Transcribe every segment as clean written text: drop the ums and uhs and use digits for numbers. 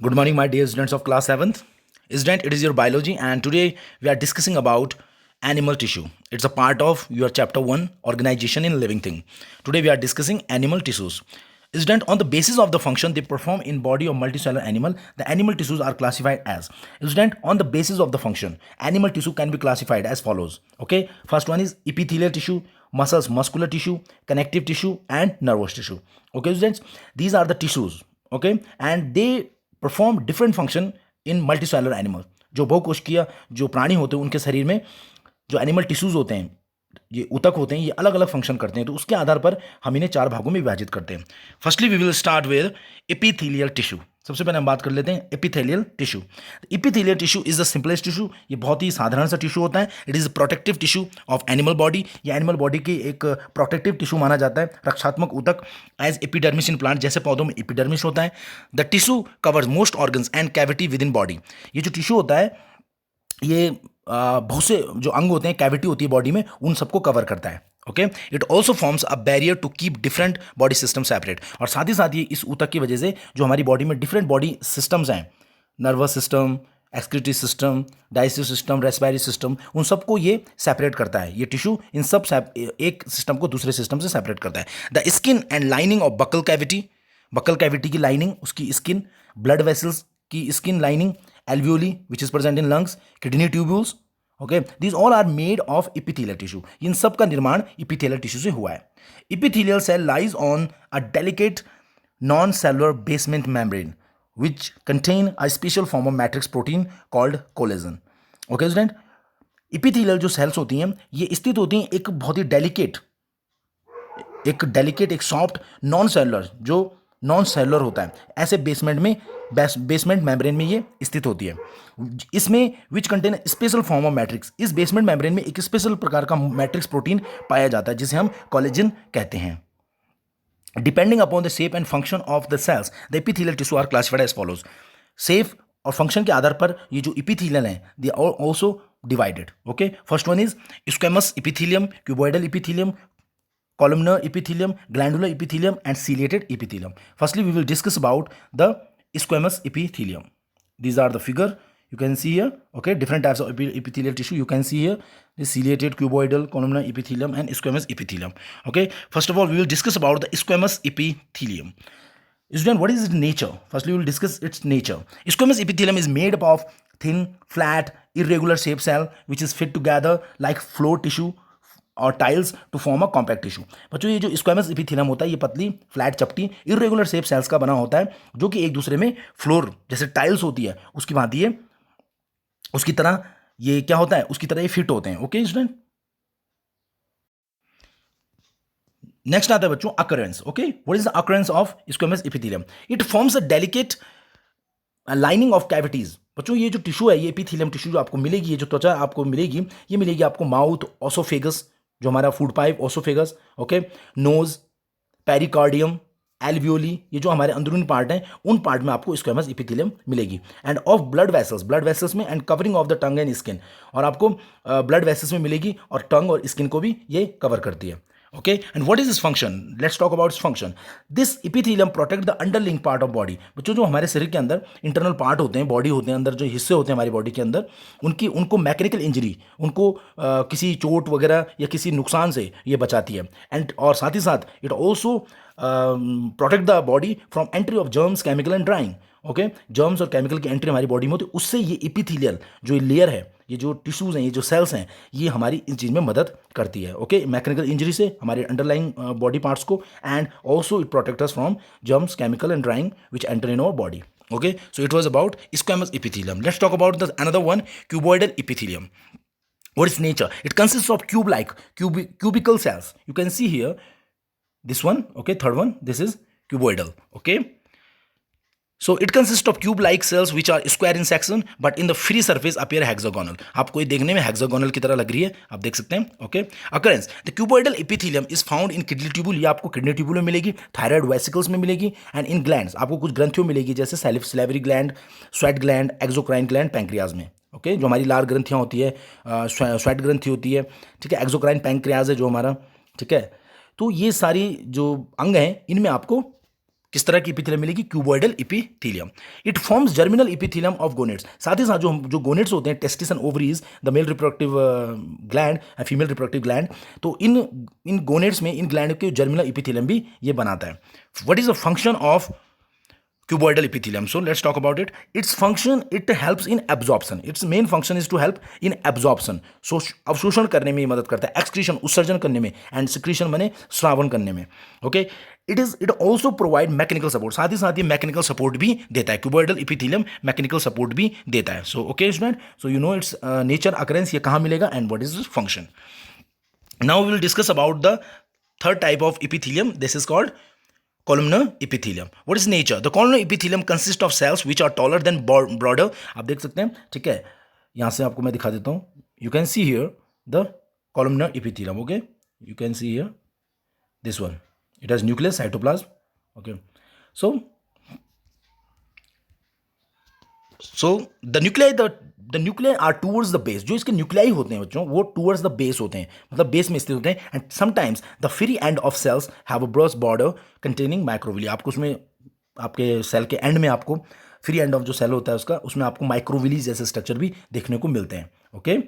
Good morning, my dear students of class 7th. Student, it is your biology, and today we are discussing about animal tissue. It's a part of your chapter 1, organization in living thing. Today we are discussing animal tissues. Student, on the basis of the function they perform in body of multicellular animal, the animal tissues are classified as. Student, on the basis of the function, animal tissue can be classified as follows. Okay, first one is epithelial tissue, muscles, muscular tissue, connective tissue, and nervous tissue. Okay, students, these are the tissues. Okay, and they perform different function in multicellular animal. जो बहुकोशिकीय जो प्राणी होते हैं उनके शरीर में जो animal tissues होते हैं, ये ऊतक होते हैं, ये अलग अलग फंक्शन करते हैं. तो उसके आधार पर हम इन्हें 4 भागों में विभाजित करते हैं. Firstly we will start with epithelial tissue. सबसे पहले हम बात कर लेते हैं epithelial tissue. Epithelial tissue is the simplest tissue. ये बहुत ही साधारण सा टिश्यू होता है. It is protective tissue of animal body. ये एनिमल बॉडी की एक प्रोटेक्टिव टिश्यू माना जाता है, रक्षात्मक ऊतक. एज एपिडर्मिस इन प्लांट, जैसे पौधों में एपिडर्मिस होता है. The tissue covers most organs and cavity with in body. ये जो टिश्यू होता है ये बहुत से जो अंग होते हैं, कैविटी होती है बॉडी में, उन सबको कवर करता है. Okay, it also forms a barrier to keep different body system separate. और साथ ही साथ ये इस ऊतक की वजह से जो हमारी बॉडी में डिफरेंट बॉडी सिस्टम्स हैं, nervous system, excretory system, digestive system, respiratory system, उन सबको ये सेपरेट करता है. ये टिश्यू इन सब एक सिस्टम को दूसरे सिस्टम से सेपरेट करता है. The skin and lining of buccal cavity, buccal cavity की लाइनिंग, उसकी स्किन, ब्लड वेसल्स की skin lining, alveoli which is present in lungs, kidney tubules. Okay, these all are made of epithelial tissue. इन सब का निर्माण epithelial tissue से हुआ है. Epithelial cell lies on a delicate non-cellular basement membrane which contain a special form of matrix protein called collagen. Okay student, epithelial जो cells होती हैं ये स्थित होती हैं एक बहुत ही डेलिकेट एक सॉफ्ट नॉन सेलुलर, जो नॉन सेलुलर होता है, ऐसे बेसमेंट मेम्ब्रेन में ये स्थित होती है. इसमें which contain special form of matrix. इस बेसमेंट मेम्ब्रेन में एक स्पेशल प्रकार का मैट्रिक्स प्रोटीन पाया जाता है जिसे हम कोलेजन कहते हैं. Depending upon the shape and function of the cells the epithelial tissue are classified as follows. Shape और फंक्शन के आधार पर ये जो एपिथेलियल हैं they are also divided. Okay, first one is squamous epithelium, cuboidal epithelium, columnar epithelium, glandular epithelium, and ciliated epithelium. Firstly, we will discuss about the squamous epithelium. These are the figure you can see here. Okay, different types of epithelial tissue you can see here. The ciliated, cuboidal, columnar epithelium, and squamous epithelium. Okay, first of all, we will discuss about the squamous epithelium. Student, what is its nature? Firstly, we will discuss its nature. Squamous epithelium is made up of thin, flat, irregular shaped cell which is fit together like floor tissue और tiles to form a compact tissue. बच्चों, ये जो squamous epithelium होता है ये पतली, flat, चपटी, irregular shape cells का बना होता है जो कि एक दूसरे में फ्लोर जैसे टाइल्स होती है उसकी भांति है, उसकी तरह ये क्या होता है, उसकी तरह ये फिट होते हैं. ओके स्टूडेंट, नेक्स्ट आता है बच्चों occurrence. Okay, what is the occurrence of squamous epithelium? It forms a delicate lining of cavities. बच्चों, ये जो टिश्यू है, ये एपिथेलियम टिश्यू जो आपको मिलेगी, ये जो त्वचा आपको मिलेगी, ये मिलेगी आपको माउथ, ओसोफेगस, जो हमारा food pipe, oesophagus. Okay, nose, pericardium, alveoli, ये जो हमारे अंदरूनी पार्ट हैं, उन पार्ट में आपको स्क्वेमस एपिथेलियम मिलेगी. एंड ऑफ ब्लड वेसल्स में, and covering of the tongue and skin, और आपको ब्लड वेसल्स में मिलेगी और टंग और स्किन को भी ये कवर करती है. Okay, and what is its function? Let's talk about its function. This epithelium protect the underlying part of body. बच्चों, जो हमारे शरीर के अंदर इंटरनल पार्ट होते हैं, बॉडी होते हैं, अंदर जो हिस्से होते हैं हमारी बॉडी के अंदर, उनको मैकेनिकल इंजरी, उनको किसी चोट वगैरह या किसी नुकसान से ये बचाती है. एंड और साथ ही साथ it also protect the body from entry of germs, chemical and drawing. Okay, germs और केमिकल की एंट्री हमारी बॉडी में होती है, उससे ये एपिथेलियल जो लेयर है, ये जो टिश्यूज हैं, ये जो सेल्स हैं, ये हमारी इस चीज़ में मदद करती है. ओके, मैकेनिकल इंजरी से हमारे अंडरलाइंग बॉडी पार्ट्स को, and also it protect us from germs, chemical and drying which enter in our body. Okay, so it was about squamous epithelium. Let's talk about the another one, cuboidal epithelium. What is nature? It consists of cubical cells. You can see here this one. Okay, third one. This is cuboidal. Okay. So it consists of cube-like cells which are square in section but in the free surface appear hexagonal. आपको ये देखने में hexagonal की तरह लग रही है, आप देख सकते हैं. Okay, occurrence, the cuboidal epithelium is found in kidney tubule. ये आपको किडनी ट्यूबुल में मिलेगी, थायराइड वेसिकल्स में मिलेगी, एंड इन ग्लैंड्स आपको कुछ ग्रंथियों मिलेगी जैसे salivary gland, sweat gland, exocrine gland, pancreas में. ओके, जो हमारी लार ग्रंथियाँ होती है, स्वेट ग्रंथि होती है, ठीक है, एक्सोक्राइन पैंक्रियाज है जो हमारा, ठीक है. तो ये सारी जो अंग हैं इनमें आपको किस तरह की इपिथीलियम मिलेगी? Cuboidal epithelium. It forms germinal epithelium of gonads. साथ ही साथ जो गोनेट्स होते हैं, testis and ovaries, the male reproductive gland and female reproductive gland, तो इन गोनेट्स में, इन ग्लैंड के जर्मिनल इपिथीलियम भी ये बनाता है. What is the function of cuboidal epithelium? So let's talk about it. Its function, it helps in absorption. Its main function is to help in absorption. So अवशोषण करने में मदद करता है, excretion उत्सर्जन करने में, and secretion माने स्रावन करने में. Okay, it also provide mechanical support. साथ ही साथ ये mechanical support भी देता है. cuboidal epithelium mechanical support भी देता है. So okay student, so you know its nature, occurrence, ये कहाँ मिलेगा and what is its function. Now we will discuss about the third type of epithelium. This is called columnar epithelium. What is nature? The columnar epithelium consists of cells which are taller than broader. आप देख सकते हैं, ठीक है, यहां से आपको मैं दिखा देता हूं. You can see here the columnar epithelium. Okay, you can see here this one. It has nucleus, cytoplasm. Okay, so the nuclei are towards the base. जो इसके न्यूक्लियाई होते हैं बच्चों, वो towards the base होते हैं, मतलब बेस में स्थित होते हैं. And sometimes the free end of sales have a Bros border containing microvilli. आपको उसमें, आपके सेल के एंड में आपको फ्री एंड ऑफ जो सेल होता है उसका, उसमें आपको माइक्रोविली जैसे स्ट्रक्चर भी देखने को मिलते हैं. Okay,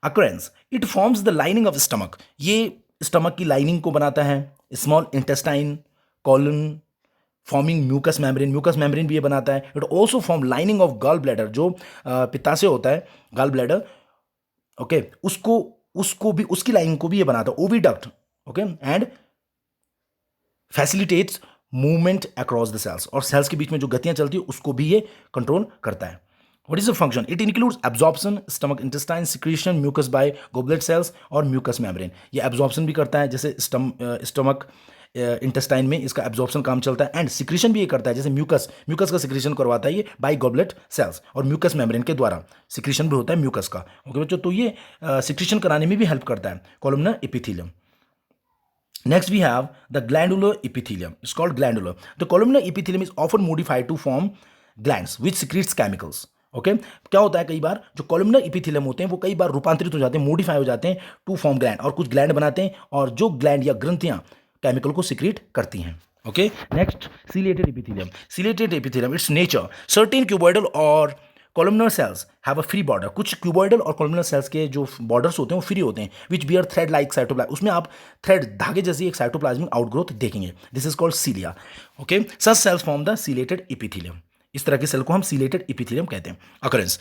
occurrence, it forms the lining of stomach. ये स्टमक की लाइनिंग को बनाता है. Small intestine, colon, forming mucus membrane भी ये बनाता है. It also form lining of gall bladder. जो पित्ताशय होता है, गॉल ब्लैडर, ओके, उसको भी, उसकी लाइनिंग को भी ये बनाता है. Oviduct, okay, and facilitates movement across the cells. और सेल्स के बीच में जो गतियां चलती है उसको भी ये कंट्रोल करता है. What is the function? It includes absorption, stomach intestine, secretion, mucus by goblet cells और mucous membrane. ये absorption भी करता है, जैसे stomach इंटेस्टाइन में इसका एब्जॉर्प्शन काम चलता है. एंड सिक्रीशन भी ये करता है, जैसे म्यूकस का सिक्रीशन करवाता है ये बाय गॉबलेट सेल्स, और म्यूकस मेम्ब्रेन के द्वारा सिक्रीशन भी होता है म्यूकस का. ओके बच्चों, तो ये सिक्रीशन कराने में भी हेल्प करता है columnar epithelium. Next we have the glandular epithelium. It's called glandular. The columnar epithelium is often modified to form glands which secretes chemicals. Okay, क्या होता है, कई बार जो कॉलमनर इपिथेलियम होते हैं वो कई बार रूपांतरित हो जाते हैं, मॉडिफाई हो जाते हैं टू फॉर्म ग्लैंड, और कुछ ग्लैंड बनाते हैं, और जो ग्लैंड या ग्रंथियां केमिकल को सिक्रीट करती हैं. Okay, next ciliated epithelium. Ciliated epithelium, its nature, certain cuboidal और columnar cells have a free border. कुछ क्यूबॉइडल और कॉलमनर सेल्स के जो बॉर्डर्स होते हैं वो फ्री होते हैं, which bear thread like cytoplasm. उसमें आप थ्रेड, धागे जैसी एक साइटोप्लाज्मिक आउटग्रोथ देखेंगे. This is called cilia. Okay, such cells form the ciliated epithelium. इस तरह के सेल को हम सीलेटेड एपिथेलियम कहते हैं. Occurrence,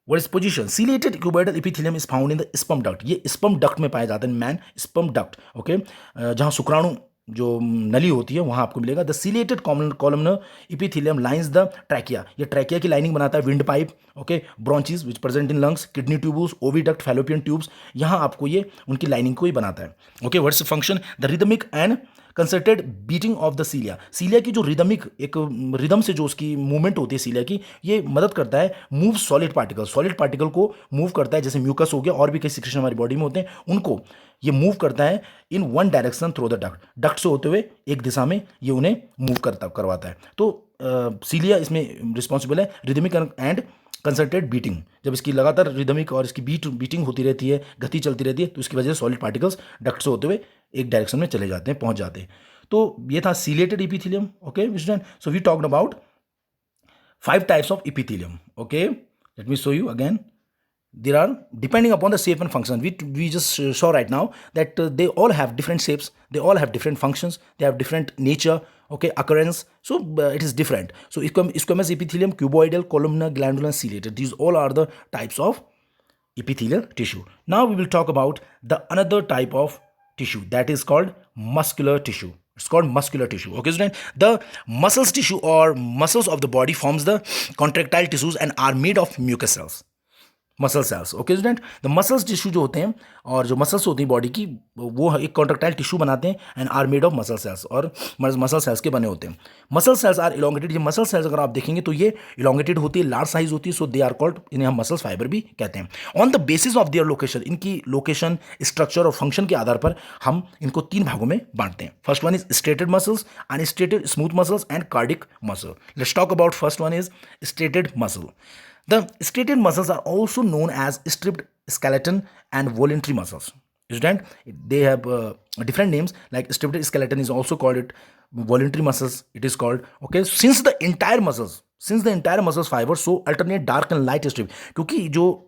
what is position? Ciliated cuboidal epithelium is found in the sperm duct. ये स्पर्म डक्ट में पाया जाता है, मैन स्पर्म डक्ट. ओके, जहां शुक्राणु जो नली होती है वहां आपको मिलेगा. The ciliated columnar epithelium lines the trachea. ये ट्रैकिया की लाइनिंग बनाता है. Windpipe, okay, bronchi which present in lungs, kidney tubes, oviduct, fallopian tubes, यहाँ आपको ये उनकी लाइनिंग को ही बनाता है. Okay, what's the function? The rhythmic and concerted beating of the cilia. Cilia की जो रिदमिक, एक रिदम से जो उसकी मूवमेंट होती है सीलिया की, ये मदद करता है मूव सॉलिड पार्टिकल को मूव करता है. जैसे म्यूकस हो गया, और भी कई सिक्रेशन हमारी बॉडी में होते हैं, उनको ये मूव करता है in one direction through the duct से होते हुए एक दिशा में ये उन्हें मूव करवाता है. तो सीलिया इसमें रिस्पॉन्सिबल है रिदमिक एंड कंसर्टेड बीटिंग. जब इसकी लगातार रिदमिक और इसकी बीटिंग होती रहती है, गति चलती रहती है, तो इसकी वजह से सॉलिड पार्टिकल्स डक्ट से होते हुए एक डायरेक्शन में चले जाते हैं, पहुंच जाते हैं. तो ये था ciliated epithelium. Okay student, so we talked about 5 types of epithelium. Okay, let me show you again. There are, depending upon the shape and function, we just saw right now that they all have different shapes, they all have different functions, they have different nature, okay, occurrence, so it is different. So squamous epithelium, cuboidal, columnar, glandular, ciliated, these all are the types of epithelial tissue. Now we will talk about the another type of tissue, that is called muscular tissue. It's called muscular tissue. Okay student, the muscles tissue or muscles of the body forms the contractile tissues and are made of mucous cells, muscle cells. Okay student, the muscles tissue जो होते हैं, और जो muscles होती हैं body की, वो एक कॉन्ट्रेक्टाइल टिश्यू बनाते हैं and are made of muscle cells, और मसल सेल्स के बने होते हैं. Muscle cells are elongated. ये मसल सेल्स अगर आप देखेंगे तो ये इलोंगेटेड होती है, लार्ज साइज होती है, सो दे आर कॉल्ड, इन्हें हम मसल फाइबर भी कहते हैं. On the basis of their location, इनकी लोकेशन, स्ट्रक्चर और फंक्शन के आधार पर हम इनको 3 भागों में बांटते हैं. First one is striated muscles, unstriated smooth muscles and cardiac muscle. Let's talk about first one is striated muscle. The striated muscles are also known as stripped skeleton and voluntary muscles. Student, they have different names, like stripped skeleton is also called it voluntary muscles it is called. Okay, since the entire muscles fiber show alternate dark and light strip, क्योंकि जो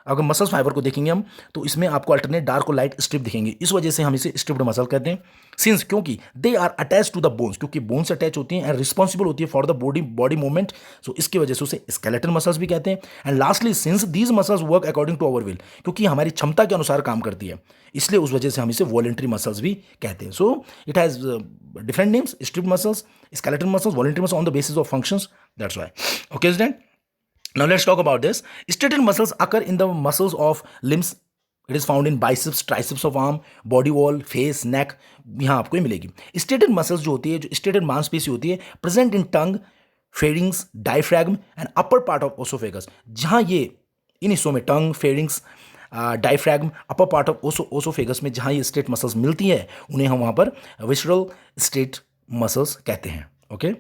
अगर muscles fibre को देखेंगे हम तो इसमें आपको alternate dark और लाइट स्ट्रिप दिखेंगे, इस वजह से हम इसे स्ट्रिप्ड मसल कहते हैं. सिंस क्योंकि they are attach to the bones, क्योंकि बोन्स अटैच होती हैं एंड रिस्पॉन्सिबल होती है for the body movement, so इसकी वजह से उसे स्केलेटन मसल्स भी कहते हैं. And lastly since these muscles work according to our will, क्योंकि हमारी क्षमता के अनुसार काम करती है, इसलिए उस वजह से हम इसे वॉलंटरी मसल्स भी कहते हैं. So it has different names, striped muscles, skeleton muscles, voluntary muscles on the basis of functions. That's why. Okay student, now let's talk about this. Stated muscles occur in the muscles of limbs. It is found in biceps, triceps of arm, body wall, face, neck. यहाँ आपको ये मिलेगी. Stated muscles जो होती है, जो stated मांसपेशी होती है, present in tongue, pharynx, diaphragm and upper part of esophagus. जहाँ ये इन हिस्सों में tongue, pharynx, diaphragm, upper part of oesophagus में जहाँ ये स्टेट मसल्स मिलती है, उन्हें हम वहाँ पर विसरल स्टेट मसल्स कहते हैं. Okay,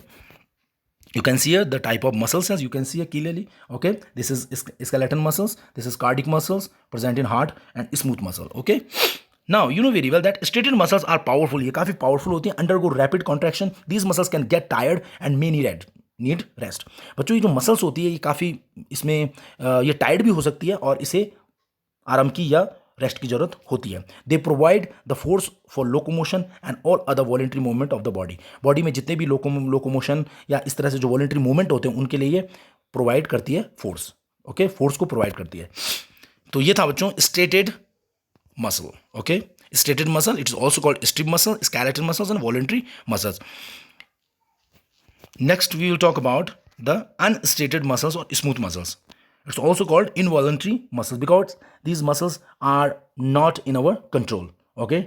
you can see here the type of muscles as you can see here clearly. Okay, this is skeleton muscles, this is cardiac muscles present in heart and smooth muscle. Okay, now you know very well that stated muscles are powerful. ये काफी powerful होती हैं, undergo rapid contraction. These muscles can get tired and may need rest. बच्चों ये जो muscles होती है ये काफी इसमें ये tired भी हो सकती है और इसे आराम की या रेस्ट की जरूरत होती है. They provide the force for locomotion and all other voluntary movement of the body. Body में जितने भी लोकोमोशन या इस तरह से जो वॉलेंट्री मूवमेंट होते हैं उनके लिए ये प्रोवाइड करती है फोर्स. ओके, फोर्स को प्रोवाइड करती है. तो ये था बच्चों striated muscle. Okay, striated muscle it is also called striped muscle, skeleton muscles and voluntary muscles. Next we will talk about the unstriated muscles और smooth muscles. It's also called involuntary muscles because these muscles are not in our control. Okay,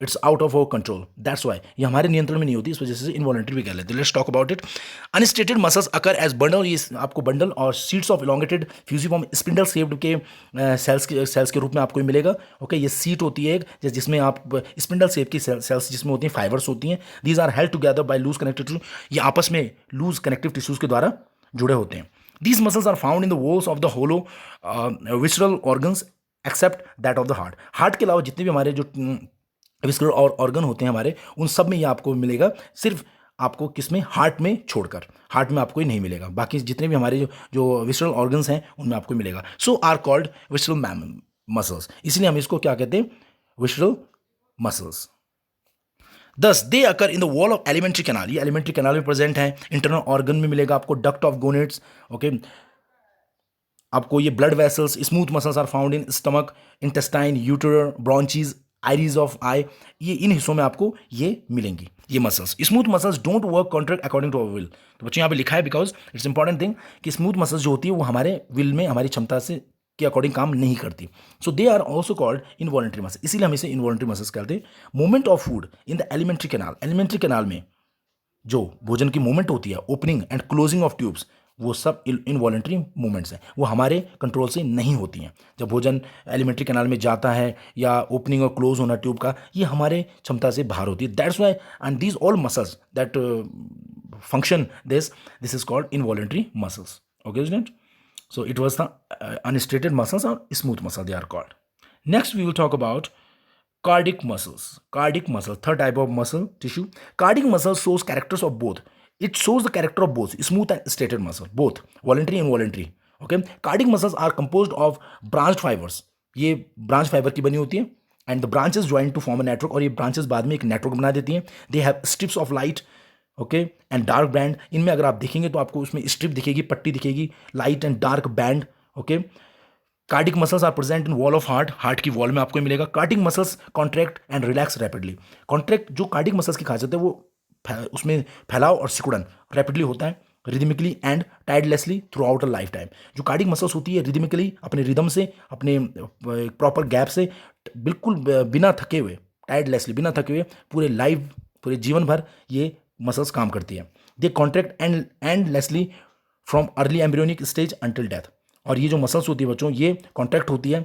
it's out of our control. That's why ये हमारे नियंत्रण में नहीं होती, इस वजह से इनवॉलंटरी भी कह लेते हैं. Let's talk about it. Unstated muscles occur as bundle. ये आपको बंडल और seats of elongated fusiform spindle shaped के सेल्स के रूप में आपको मिलेगा. ओके, ये सीट होती है एक जिसमें आप स्पिंडल शेप की सेल्स जिसमें होती हैं, फाइबर्स होती हैं. These are held together by loose connective tissue. ये आपस में लूज कनेक्टिव टिश्यूज के द्वारा जुड़े होते हैं. These muscles are found in the walls of the hollow visceral organs except that of the heart. Heart के अलावा जितने भी हमारे जो विस्करल और ऑर्गन होते हैं हमारे, उन सब में ये आपको मिलेगा, सिर्फ आपको किस में, हार्ट में छोड़कर. हार्ट में आपको ये नहीं मिलेगा, बाकी जितने भी हमारे जो विस्करल ऑर्गन्स हैं उनमें आपको मिलेगा. सो आर कॉल्ड विस्करल मसल्स, इसलिए हम इसको क्या कहते हैं, विस्करल muscles. Thus they occur in the wall of alimentary canal. ये alimentary canal में प्रेजेंट है. इंटरनल ऑर्गन में मिलेगा आपको डक्ट ऑफ गोनेट्स. ओके, आपको ये blood vessels. Smooth muscles are found in stomach, intestine, uterus, bronchi, iris of eye. ये इन हिस्सों में आपको ये मिलेंगी ये muscles. Smooth muscles don't work contract according to our will. तो बच्चों यहाँ पे लिखा है बिकॉज इट्स इंपॉर्टेंट थिंग कि स्मूथ मसल्स जो होती है वो हमारे विल में, हमारी क्षमता से के अकॉर्डिंग काम नहीं करती. So they are also called involuntary muscle, इसीलिए हम इसे इनवॉलंटरी मसल्स कहते हैं. Movement of food in the alimentary canal. Alimentary canal में जो भोजन की मूवमेंट होती है, opening and closing of tubes, वो सब इनवॉलंटरी मूवमेंट्स हैं, वो हमारे कंट्रोल से नहीं होती हैं. जब भोजन एलिमेंट्री कैनाल में जाता है या ओपनिंग और क्लोज होना ट्यूब का, ये हमारे क्षमता से बाहर होती है. That's why and these all muscles that function this is called involuntary muscles. Okay student, so it was the unstated muscles or smooth muscle they are called. Next we will talk about cardiac muscles. Cardiac muscle, third type of muscle tissue. Cardiac muscle shows characters of both. It shows the character of both smooth and stated muscle, both voluntary and involuntary. Okay, cardiac muscles are composed of branched fibers. ये branch fiber की बनी होती है and the branches join to form a network, और ये branches बाद में एक network बना देती हैं. They have strips of light, okay, and dark band. इनमें अगर आप देखेंगे तो आपको उसमें स्ट्रिप दिखेगी, पट्टी दिखेगी, light and dark band. Okay, cardiac muscles are present in wall of heart. Heart की वॉल में आपको मिलेगा. Cardiac muscles contract and relax rapidly. Contract जो कार्डिक मसल्स की खासियत है वो उसमें फैलाव और सिकुड़न रैपिडली होता है, rhythmically and tirelessly throughout a lifetime. जो कार्डिक मसल्स होती है रिदमिकली अपने रिदम से, अपने प्रॉपर गैप से, बिल्कुल बिना थके हुए, टायर्डलेसली बिना थके हुए पूरे जीवन भर ये मसल्स काम करती है. They contract endlessly from early embryonic stage until death. और ये जो मसल्स होती है बच्चों, ये कॉन्ट्रैक्ट होती है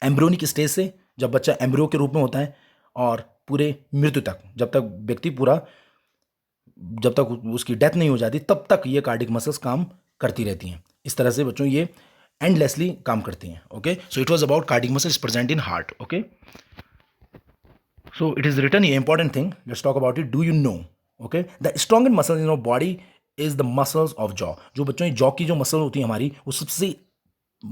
एम्ब्रियोनिक स्टेज से, जब बच्चा एम्ब्रियो के रूप में होता है, और पूरे मृत्यु तक, जब तक व्यक्ति जब तक उसकी डेथ नहीं हो जाती, तब तक ये कार्डिक मसल्स काम करती रहती हैं. इस तरह से बच्चों ये एंडलेसली काम करती हैं. Okay, so it was about cardiac muscles present in heart. Okay, So it is written here, important thing. Let's talk about it. Do you know? Okay, the strongest muscle in our body is the muscles of jaw. जो बच्चों की jaw की जो muscle होती है हमारी, वो सबसे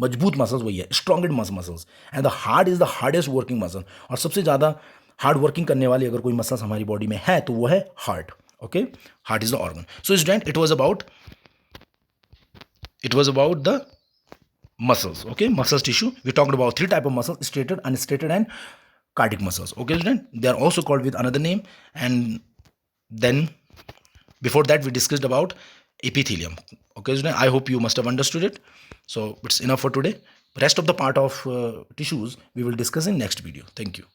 मजबूत मसल्स वही है, strongest muscles. And the heart is the hardest working muscle. और सबसे ज़्यादा हार्ड वर्किंग करने वाली अगर कोई मसल्स हमारी बॉडी में है तो वो है heart. Okay, heart is the organ. So student, it was about the muscles. Okay, muscles tissue. We talked about three type of muscles: stated, unstated, and cardiac muscles. Okay, student, they are also called with another name. And then before that we discussed about epithelium. Okay, student, I hope you must have understood it. So it's enough for today. Rest of the part of tissues we will discuss in next video. Thank you.